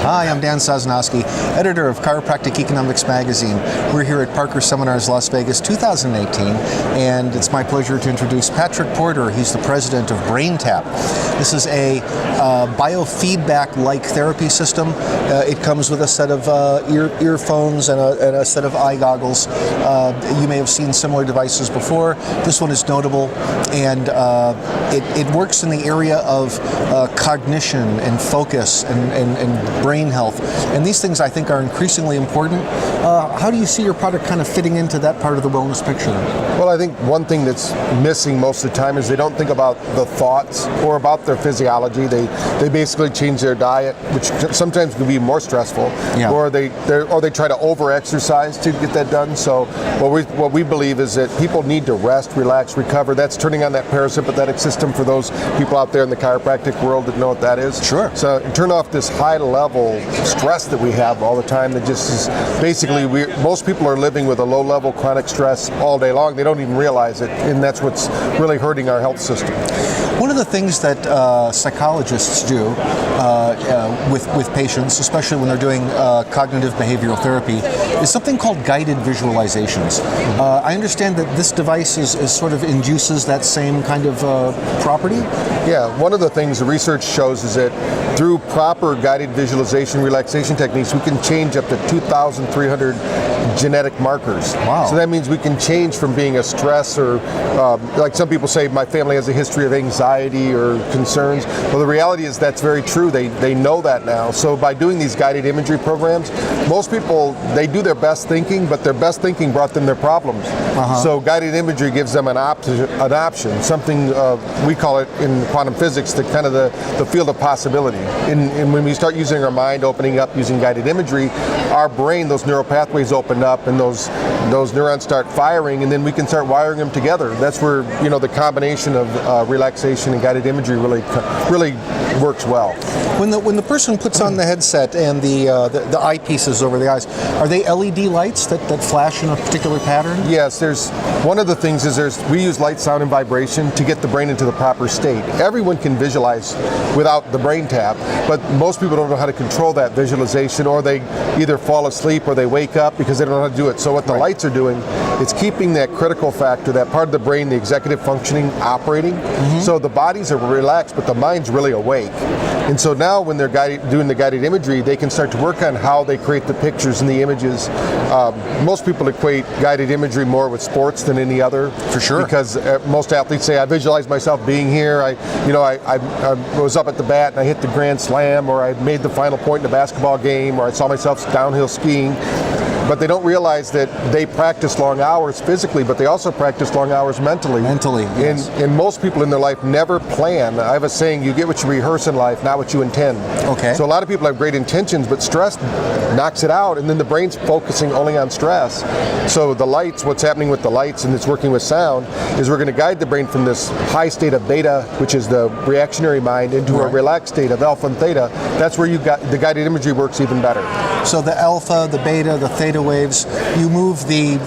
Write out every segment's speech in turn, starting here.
Hi, I'm Dan Sosnoski, editor of Chiropractic Economics magazine. We're here at Parker Seminars, Las Vegas 2018, and it's my pleasure to introduce Patrick Porter. He's the president of Braintap. This is a biofeedback-like therapy system. It comes with a set of earphones and a set of eye goggles. You may have seen similar devices before. This one is notable, and it works in the area of cognition and focus and brain health. And these things, I think, are increasingly important. How do you see your product kind of fitting into that part of the wellness picture? Well, I think one thing that's missing most of the time is they don't think about the thoughts or about their physiology. They basically change their diet, which sometimes can be more stressful, or they try to over-exercise to get that done. So what we believe is that people need to rest, relax, recover. That's turning on that parasympathetic system for those people out there in the chiropractic world that know what that is. Sure. So turn off this high-level stress that we have all the time that just is basically, most people are living with a low-level chronic stress all day long. They don't even realize it, and that's what's really hurting our health system. One of the things that psychologists do with patients, especially when they're doing cognitive behavioral therapy, is something called guided visualizations. I understand that this device is sort of induces that same kind of property? Yeah, one of the things the research shows is that through proper guided visualization relaxation techniques, we can change up to 2,300 genetic markers. Wow. So that means we can change from being a stress or, like some people say, my family has a history of anxiety or concerns. Well, the reality is that's very true. They know that now. So by doing these guided imagery programs, most people, they do their best thinking, but their best thinking brought them their problems. So guided imagery gives them an option, something we call it in quantum physics, the kind of the field of possibility. And when we start using our mind, opening up using guided imagery, our brain, those neural pathways open up and those neurons start firing, and then we can start wiring them together. That's where the combination of relaxation and guided imagery really works well. When the person puts on the headset and the eyepieces over the eyes, are they LED lights that flash in a particular pattern? Yes, one of the things is we use light, sound, and vibration to get the brain into the proper state. Everyone can visualize without the Braintap, but most people don't know how to control that visualization, or they either fall asleep or they wake up because they don't know how to do it. So what the lights are doing, it's keeping that critical factor, that part of the brain, the executive functioning, operating. So the bodies are relaxed, but the mind's really awake. And so now when they're doing the guided imagery, they can start to work on how they create the pictures and the images. Most people equate guided imagery more with sports than any other. For sure. Because most athletes say, I visualize myself being here. I was up at the bat and I hit the grand slam, or I made the final point in a basketball game, or I saw myself downhill skiing. But they don't realize that they practice long hours physically, but they also practice long hours mentally. Mentally, yes. And most people in their life never plan. I have a saying, you get what you rehearse in life, not what you intend. Okay. So a lot of people have great intentions, but stress knocks it out, and then the brain's focusing only on stress. So the lights, what's happening with the lights, and it's working with sound, is we're going to guide the brain from this high state of beta, which is the reactionary mind, into a relaxed state of alpha and theta. That's where the guided imagery works even better. So the alpha, the beta, the theta waves, you move the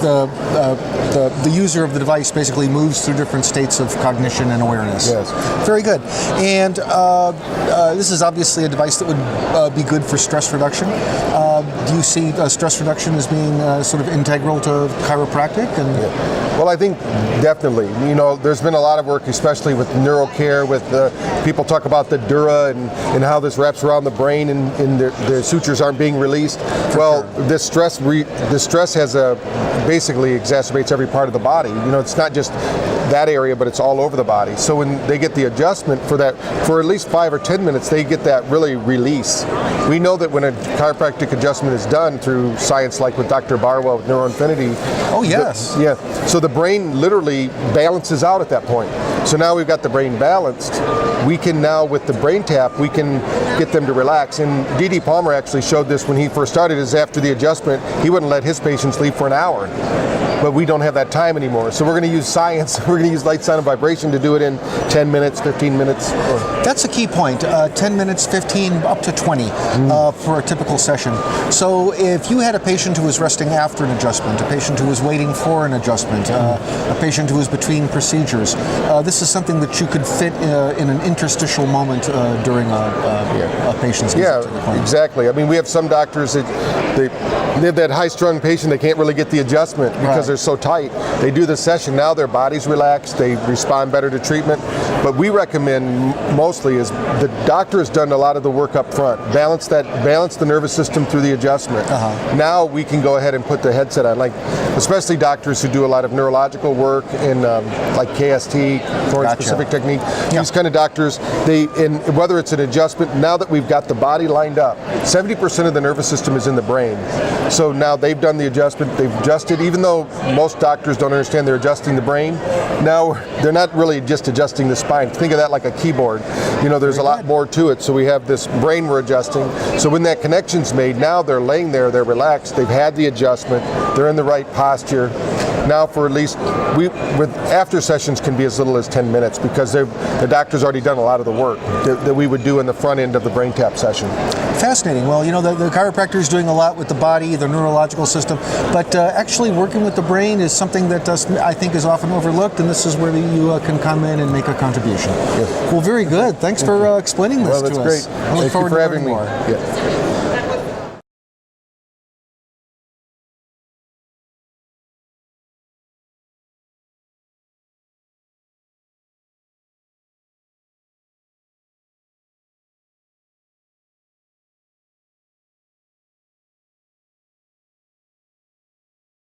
user of the device basically moves through different states of cognition and awareness. Yes. Very good. And this is obviously a device that would be good for stress reduction. Do you see stress reduction as being sort of integral to chiropractic? Well, I think definitely. There's been a lot of work, especially with neurocare, with people talk about the dura and how this wraps around the brain and the sutures aren't being released. This stress has basically exacerbates every part of the body. It's not just that area, but it's all over the body. So when they get the adjustment for that, for at least 5 or 10 minutes, they get that really release. We know that when a chiropractic adjustment is done through science, like with Dr. Barwell with Neuroinfinity. Oh, yes. So the brain literally balances out at that point. So now we've got the brain balanced. We can now, with the Braintap, we can get them to relax. And D.D. Palmer actually showed this when he first started, is after the adjustment, he wouldn't let his patients leave for an hour. But we don't have that time anymore. So we're going to use science. we're going to use light, sound, and vibration to do it in 10 minutes, 15 minutes. That's a key point. 10 minutes, 15, up to 20 for a typical session. So if you had a patient who was resting after an adjustment, a patient who was waiting for an adjustment, a patient who was between procedures, this is something that you could fit in an interstitial moment during a patient's visit to the clinic. Exactly. I mean, we have some doctors that they have that high-strung patient, they can't really get the adjustment because they're so tight. They do the session, now their body's relaxed, they respond better to treatment. But we recommend mostly is the doctor has done a lot of the work up front, balance the nervous system through the adjustment. Now we can go ahead and put the headset on, like especially doctors who do a lot of neurological work in like KST, Specific Technique. These kind of doctors, whether it's an adjustment, now that we've got the body lined up, 70% of the nervous system is in the brain. So now they've done the adjustment, they've adjusted, even though most doctors don't understand they're adjusting the brain, now they're not really just adjusting the spine. Think of that like a keyboard. You know, there's a lot more to it. So we have this brain we're adjusting. So when that connection's made, now they're laying there, they're relaxed, they've had the adjustment, they're in the right posture. Now for at least, with after sessions can be as little as 10 minutes because the doctor's already done a lot of the work that we would do in the front end of the brain tap session. Fascinating. Well, you know, the chiropractor is doing a lot with the body, the neurological system, but actually working with the brain is something that I think is often overlooked, and this is where you can come in and make a contribution. Well, very good. Thanks for explaining this to us. Well, that's great. I look Thank forward you for to having learning me. more.